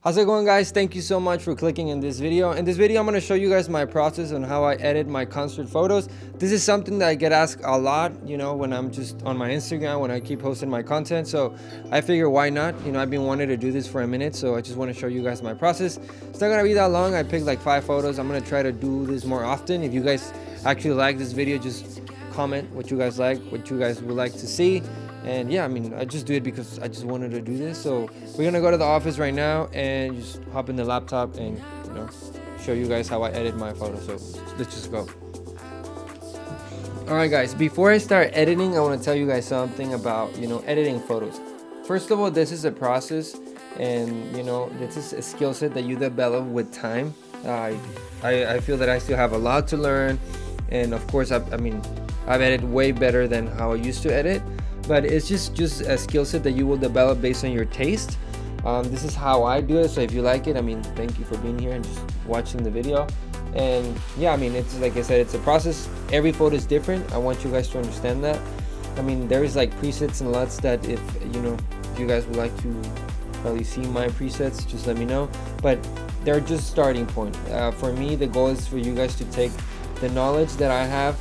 How's it going, guys? Thank you so much for clicking in this video. In this video, I'm going to show you guys my process on how I edit my concert photos. This is something that I get asked a lot, when I'm just on my Instagram, when I keep posting my content. So I figure why not? I've been wanting to do this for a minute, so I just want to show you guys my process. It's not going to be that long. I picked like 5 photos. I'm going to try to do this more often. If you guys actually like this video, just comment what you guys like, what you guys would like to see. And yeah, I just do it because I just wanted to do this. So we're gonna go to the office right now and just hop in the laptop and show you guys how I edit my photos. So let's just go. Alright guys, before I start editing, I want to tell you guys something about editing photos. First of all, this is a process, and this is a skill set that you develop with time. I feel that I still have a lot to learn, and of course I've edited way better than how I used to edit. But it's just a skill set that you will develop based on your taste. This is how I do it, so if you like it, thank you for being here and just watching the video. And yeah, it's like I said, it's a process. Every photo is different. I want you guys to understand that. There is like presets and LUTs that if you guys would like to probably see my presets, just let me know. But they're just starting point. For me, the goal is for you guys to take the knowledge that I have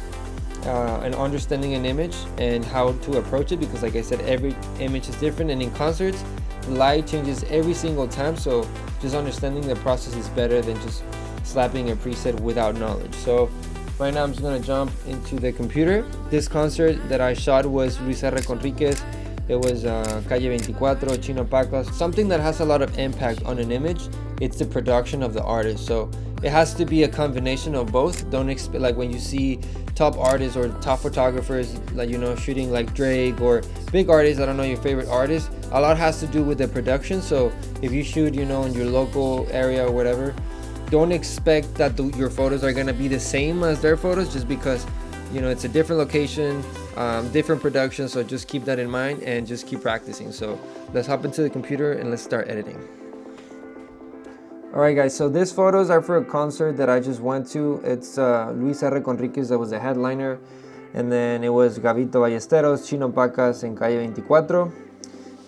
and understanding an image and how to approach it, because like I said, every image is different, and in concerts the light changes every single time, so just understanding the process is better than just slapping a preset without knowledge. So right now I'm just gonna jump into the computer. This concert that I shot was Luis R Conriquez. It was Calle 24, Chino Pacas. Something that has a lot of impact on an image, it's the production of the artist. So it has to be a combination of both. Don't expect, like when you see top artists or top photographers, like shooting like Drake or big artists, I don't know your favorite artist, a lot has to do with the production. So if you shoot in your local area or whatever, don't expect that your photos are gonna be the same as their photos, just because it's a different location, different production. So just keep that in mind and just keep practicing. So let's hop into the computer and let's start editing. Alright guys, so these photos are for a concert that I just went to. It's Luis R Conriquez that was the headliner, and then it was Gabito Ballesteros, Chino Pacas, and Calle 24.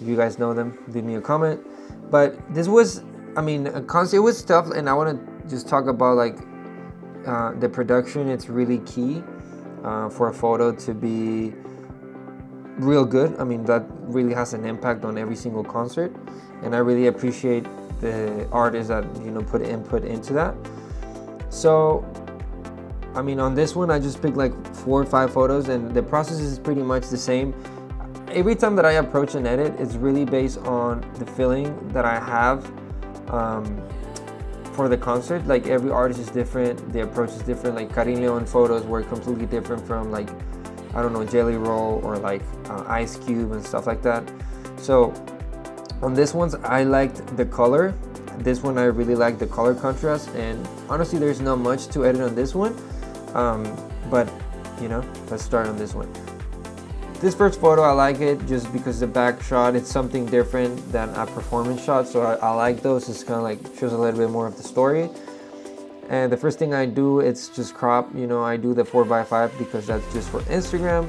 If you guys know them, leave me a comment. But this was, a concert. It was tough, and I want to just talk about like the production. It's really key for a photo to be real good. That really has an impact on every single concert, and I really appreciate the artists that put input into that. So on this one I just picked like 4 or 5 photos, and the process is pretty much the same. Every time that I approach an edit, it's really based on the feeling that I have for the concert. Like every artist is different, the approach is different. Like Karim Leon photos were completely different from like, I don't know, Jelly Roll or like Ice Cube and stuff like that. So on this ones, I liked the color. This one I really like the color contrast, and honestly there's not much to edit on this one, but let's start on this one. This first photo, I like it just because the back shot, it's something different than a performance shot, so I like those. It's kind of like shows a little bit more of the story. And the first thing I do, it's just crop. I do the 4x5 because that's just for Instagram,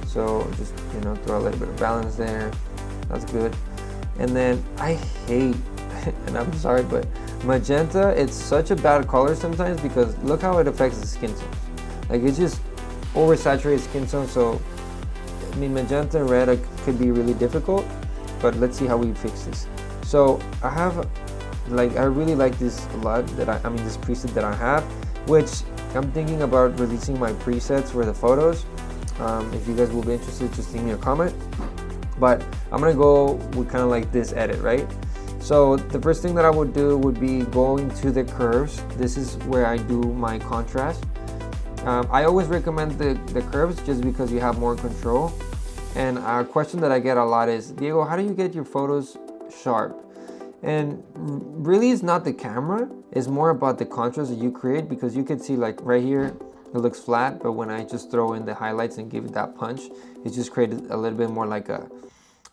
so just throw a little bit of balance there. That's good. And then I hate, and I'm sorry, but magenta, it's such a bad color sometimes because look how it affects the skin tone. Like it just oversaturates skin tone. So magenta and red could be really difficult, but let's see how we fix this. So I really like this LUT that this preset that I have, which I'm thinking about releasing my presets for the photos. If you guys will be interested, just leave me a comment. But I'm gonna go with kind of like this edit, right? So the first thing that I would do would be going to the curves. This is where I do my contrast. I always recommend the curves just because you have more control. And a question that I get a lot is, Diego, how do you get your photos sharp? And really it's not the camera, it's more about the contrast that you create, because you can see like right here, it looks flat, but when I just throw in the highlights and give it that punch, it just created a little bit more like a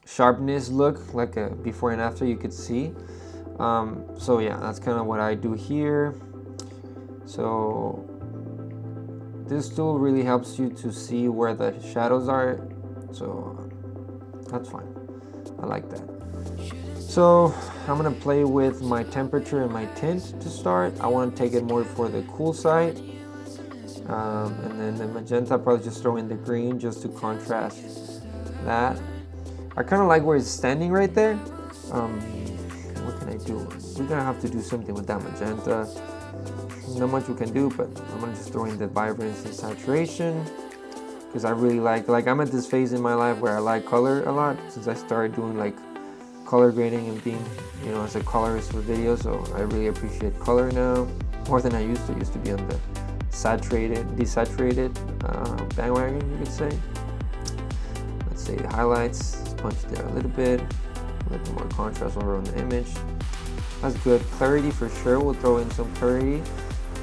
sharpness look, like a before and after you could see. So yeah, that's kind of what I do here. So this tool really helps you to see where the shadows are, so that's fine. I like that. So I'm gonna play with my temperature and my tint to start. I want to take it more for the cool side. And then the magenta, I'll probably just throw in the green just to contrast that. I kind of like where it's standing right there. What can I do? We're gonna have to do something with that magenta. Not much we can do, but I'm gonna just throw in the vibrance and saturation because I really like I'm at this phase in my life where I like color a lot since I started doing like color grading and being, you know, as a colorist for videos. So I really appreciate color now more than I used to. I used to be on the desaturated bandwagon, you could say. Let's say the highlights, punch there a little bit more contrast over on the image. That's good. Clarity for sure, we'll throw in some clarity.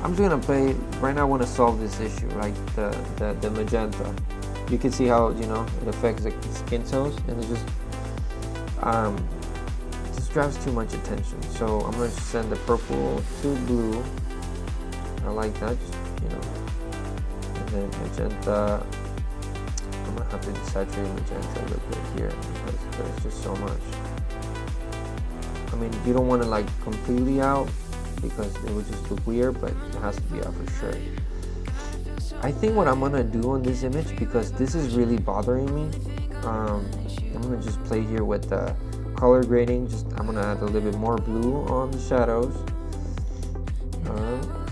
I'm just gonna play right now. I want to solve this issue, like the magenta. You can see how, you know, it affects the skin tones, and it just grabs too much attention. So I'm gonna send the purple to blue. I like that, just, you know. And then magenta, I'm gonna have to desaturate magenta a little bit here because there's just so much. I mean, you don't want to like completely out because it would just look weird, but it has to be out for sure. I think what I'm gonna do on this image, because this is really bothering me, I'm gonna just play here with the color grading. I'm gonna add a little bit more blue on the shadows.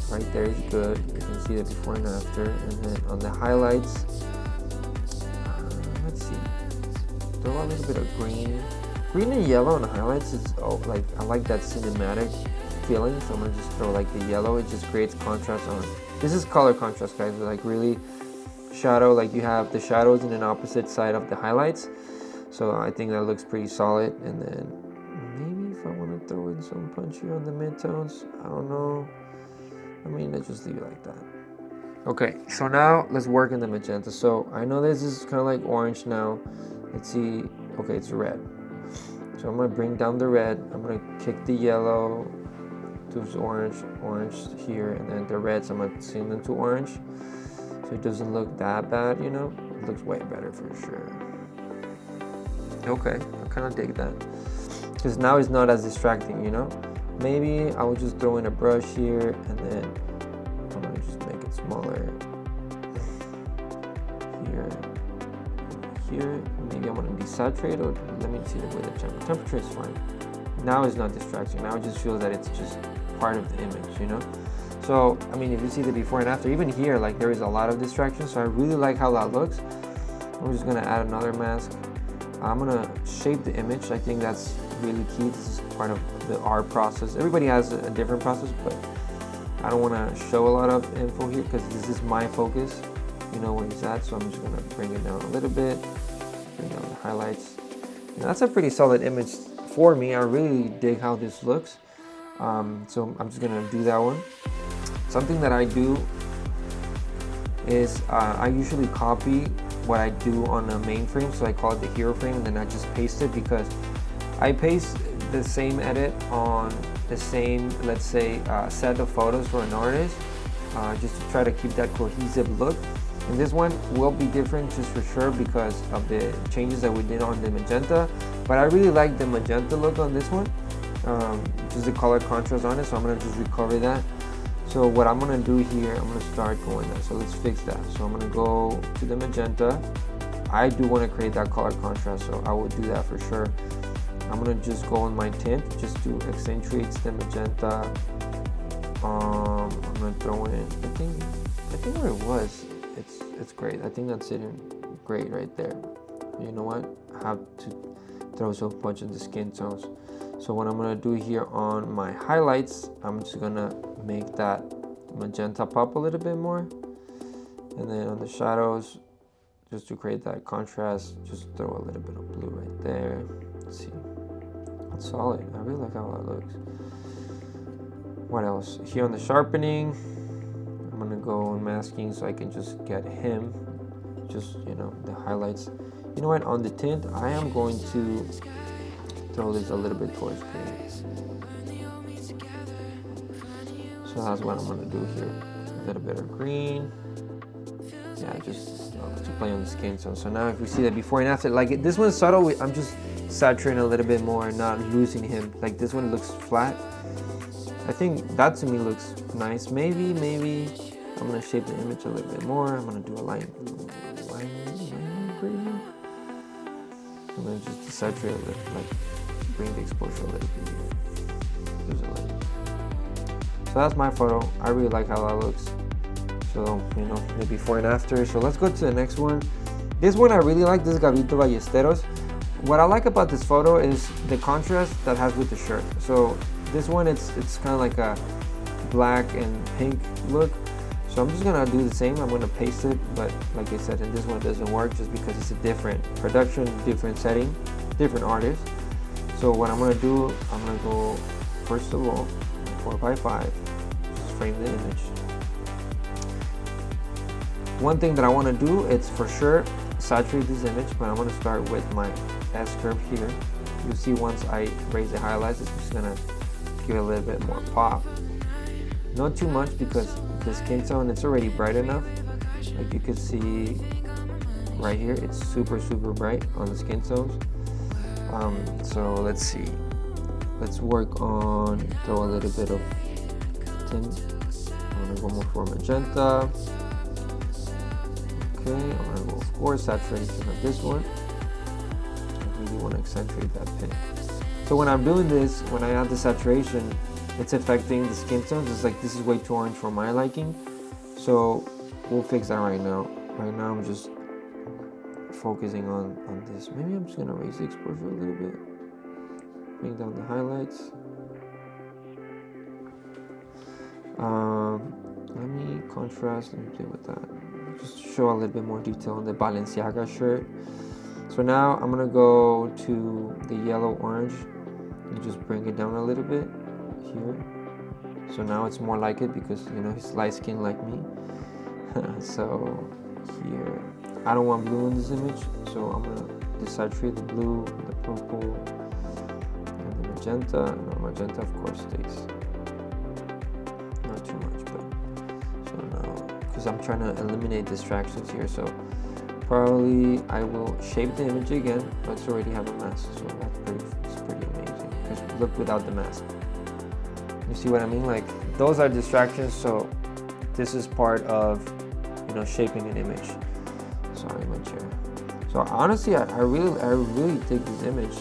Right there is good. You can see the before and after. And then on the highlights, let's see, throw a little bit of green and yellow on the highlights. Like I like that cinematic feeling, so I'm gonna just throw like the yellow. It just creates contrast on. This is color contrast, guys. Like really shadow, like you have the shadows in an opposite side of the highlights. So I think that looks pretty solid. And then maybe if I want to throw in some punch here on the midtones, I don't know. I mean, let's just leave it like that. Okay, so now let's work in the magenta. So I know this is kind of like orange now. Let's see. Okay, it's red. So I'm gonna bring down the red. I'm gonna kick the yellow to orange here, and then the reds, I'm gonna send them to orange. So it doesn't look that bad, you know? It looks way better for sure. Okay, I kind of dig that. Because now it's not as distracting, you know? Maybe I will just throw in a brush here, and then I'm gonna just make it smaller. Here. Maybe I'm gonna desaturate, or let me see the way the temperature is fine. Now it's not distracting. Now it just feels that it's just part of the image, you know? So, I mean, if you see the before and after, even here, like there is a lot of distraction. So I really like how that looks. I'm just gonna add another mask. I'm gonna shape the image. I think that's really key. This is part of the art process. Everybody has a different process, but I don't wanna show a lot of info here because this is my focus. You know where he's at, so I'm just gonna bring it down a little bit, bring down the highlights. And that's a pretty solid image for me. I really dig how this looks. So I'm just gonna do that one. Something that I do is I usually copy what I do on a main frame, so I call it the hero frame, and then I just paste it, because I paste the same edit on the same, let's say, set of photos for an artist, just to try to keep that cohesive look. And this one will be different just for sure because of the changes that we did on the magenta, but I really like the magenta look on this one, just the color contrast on it, so I'm gonna just recover that. So what I'm gonna do here, I'm gonna start going there. So let's fix that. So I'm gonna go to the magenta. I do wanna create that color contrast, so I will do that for sure. I'm gonna just go on my tint just to accentuate the magenta. I'm gonna throw in, I think where it was, it's great. I think that's sitting great right there. You know what? I have to throw some punch in the skin tones. So what I'm gonna do here on my highlights, I'm just gonna make that magenta pop a little bit more. And then on the shadows, just to create that contrast, just throw a little bit of blue right there. Let's see. That's solid. I really like how that looks. What else? Here on the sharpening, I'm gonna go on masking so I can just get him, just, you know, the highlights. You know what, on the tint, I am going to throw this a little bit towards green. So that's what I'm gonna do here. A little bit of green. Yeah, just to play on the skin tone. So now if we see that before and after, like this one's subtle, I'm just saturating a little bit more and not losing him. Like this one looks flat. I think that to me looks nice. Maybe I'm gonna shape the image a little bit more. I'm gonna do a line gradient. I'm gonna just desaturate a little, like bring the exposure a little bit here. There's a line. So that's my photo. I really like how that looks. So, you know, the before and after. So let's go to the next one. This one I really like. This is Gabito Ballesteros. What I like about this photo is the contrast that has with the shirt. So this one, it's kind of like a black and pink look. So I'm just gonna do the same. I'm gonna paste it, but like I said, in this one it doesn't work just because it's a different production, different setting, different artist. So what I'm gonna do, I'm gonna go first of all 4x5, just frame the image. One thing that I want to do is for sure saturate this image, but I'm going to start with my S curve here. You'll see once I raise the highlights, it's just going to give it a little bit more pop. Not too much because the skin tone, it's already bright enough. Like you can see right here, it's super bright on the skin tones. So let's see. Let's work on, throw a little bit of tint. I'm going to go more for magenta. Okay, I'm gonna go, of course, saturation of this one. I really want to accentuate that pink. So when I'm doing this, when I add the saturation, it's affecting the skin tones. It's like this is way too orange for my liking. So we'll fix that right now. Right now I'm just focusing on this. Maybe I'm just gonna raise the exposure a little bit. Bring down the highlights. Let me contrast. Let me play with that. Just show a little bit more detail on the Balenciaga shirt. So now I'm gonna go to the yellow orange and just bring it down a little bit here. So now it's more like it because you know he's light skinned like me. So here, I don't want blue in this image, so I'm gonna desaturate the blue, the purple, and the magenta. No, magenta of course stays. Not too much, but so now because I'm trying to eliminate distractions here, so probably I will shape the image again, but it's already have a mask, so it's pretty amazing. Just look without the mask. You see what I mean? Like those are distractions, so this is part of, you know, shaping an image. Sorry, my chair. So honestly, I really dig this image.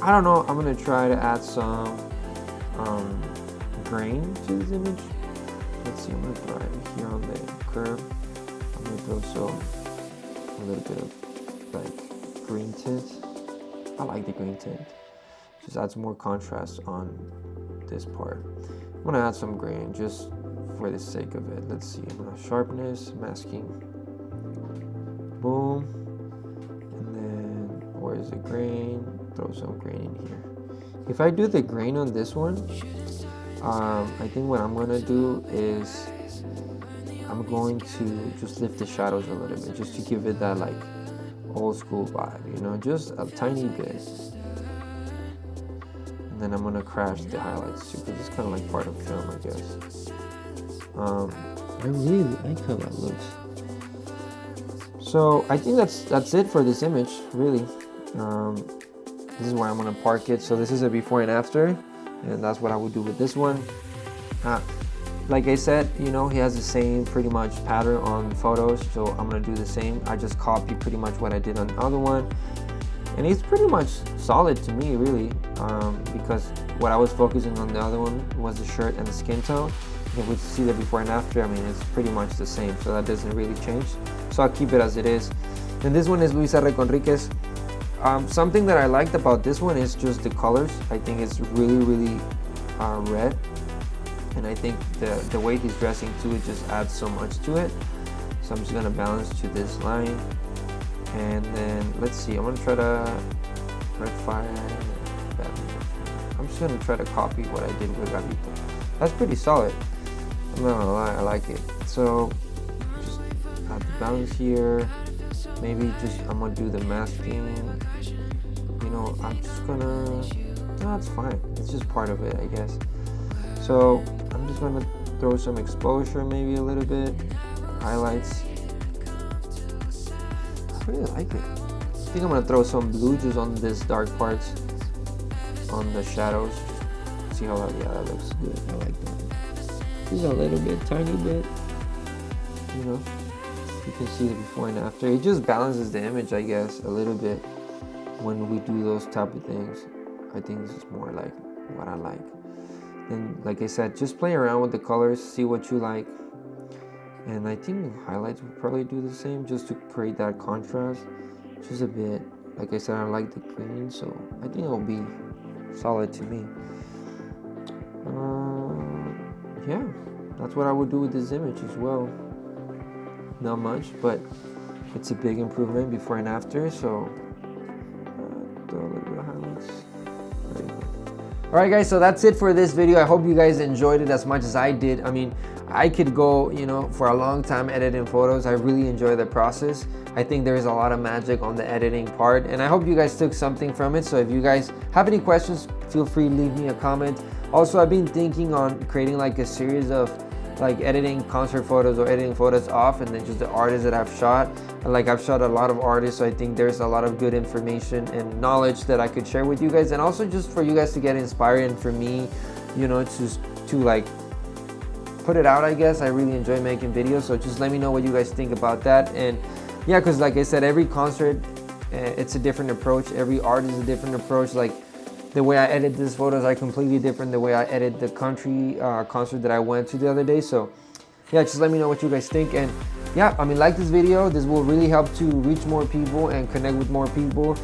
I don't know. I'm gonna try to add some grain to this image. Let's see. I'm gonna try it here on the curve. I'm gonna throw a little bit of like green tint. I like the green tint. Just adds more contrast on this part. I'm gonna add some grain just for the sake of it. Let's see. I'm gonna sharpness, masking. Boom. And then where is the grain? Throw some grain in here. If I do the grain on this one, I think what I'm gonna do is I'm going to just lift the shadows a little bit, just to give it that like old school vibe, you know, just a tiny bit. And then I'm gonna crash the highlights too, because it's kind of like part of film, I guess. I really like how that looks. So I think that's it for this image, really. This is where I'm gonna park it. So this is a before and after, and that's what I would do with this one. Like I said, you know, he has the same pretty much pattern on photos, so I'm gonna do the same. I just copy pretty much what I did on the other one, and it's pretty much solid to me, really, because what I was focusing on the other one was the shirt and the skin tone. If we see the before and after, I mean, it's pretty much the same, so that doesn't really change. So I'll keep it as it is. And this one is Luis R Conriquez. Something that I liked about this one is just the colors. I think it's really red, and I think the way he's dressing too, it just adds so much to it. So I'm just gonna balance to this line, and then let's see. I'm gonna try to rectify. I'm just gonna try to copy what I did with Gabito. That's pretty solid. I'm not gonna lie, I like it. So just add the balance here. Maybe just I'm gonna do the masking. You know, I'm just gonna. No, it's fine. It's just part of it, I guess. So I'm just gonna throw some exposure, maybe a little bit, highlights. I really like it. I think I'm gonna throw some blue just on this dark parts, on the shadows. See how that, yeah, that looks good. I like that. Just a little bit, tiny bit, you know. You can see the before and after. It just balances the image, I guess, a little bit when we do those type of things. I think this is more like what I like. And like I said, just play around with the colors, see what you like. And I think highlights will probably do the same, just to create that contrast just a bit. Like I said, I like the green, so I think it'll be solid to me. Yeah, that's what I would do with this image as well. Not much, but it's a big improvement before and after. So throw a little bit of highlights. There you go. Alright guys, so that's it for this video. I hope you guys enjoyed it as much as I did. I mean, I could go, you know, for a long time editing photos. I really enjoy the process. I think there's a lot of magic on the editing part, and I hope you guys took something from it. So if you guys have any questions, feel free to leave me a comment. Also, I've been thinking on creating like a series of like editing concert photos or editing photos off, and then just the artists that I've shot. And like I've shot a lot of artists, so I think there's a lot of good information and knowledge that I could share with you guys, and also just for you guys to get inspired, and for me, you know, to like put it out. I guess I really enjoy making videos, so just let me know what you guys think about that. And yeah, because like I said, every concert it's a different approach. Every art is a different approach. Like the way I edit these photos are completely different the way I edit the country concert that I went to the other day. So yeah, just let me know what you guys think. And yeah, I mean, like this video. This will really help to reach more people and connect with more people.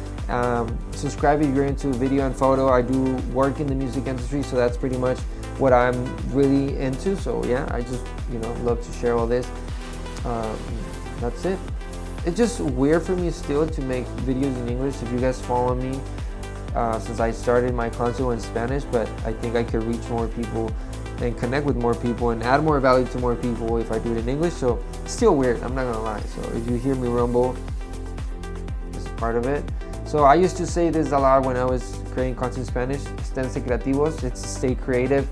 Subscribe if you're into video and photo. I do work in the music industry, so that's pretty much what I'm really into. So yeah, I just, you know, love to share all this. That's it. It's just weird for me still to make videos in English. If you guys follow me, since I started my content in Spanish, but I think I could reach more people and connect with more people and add more value to more people if I do it in English. So it's still weird, I'm not gonna lie. So if you hear me rumble, this is part of it. So I used to say this a lot when I was creating content in Spanish: esténse creativos. It's stay creative.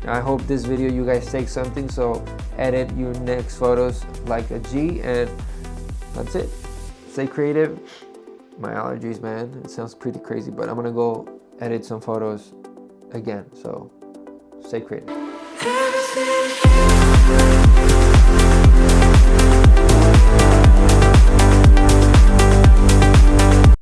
I hope this video you guys take something, so edit your next photos like a G, and that's it. Stay creative. My allergies, man, it sounds pretty crazy, but I'm gonna go edit some photos again, so stay creative.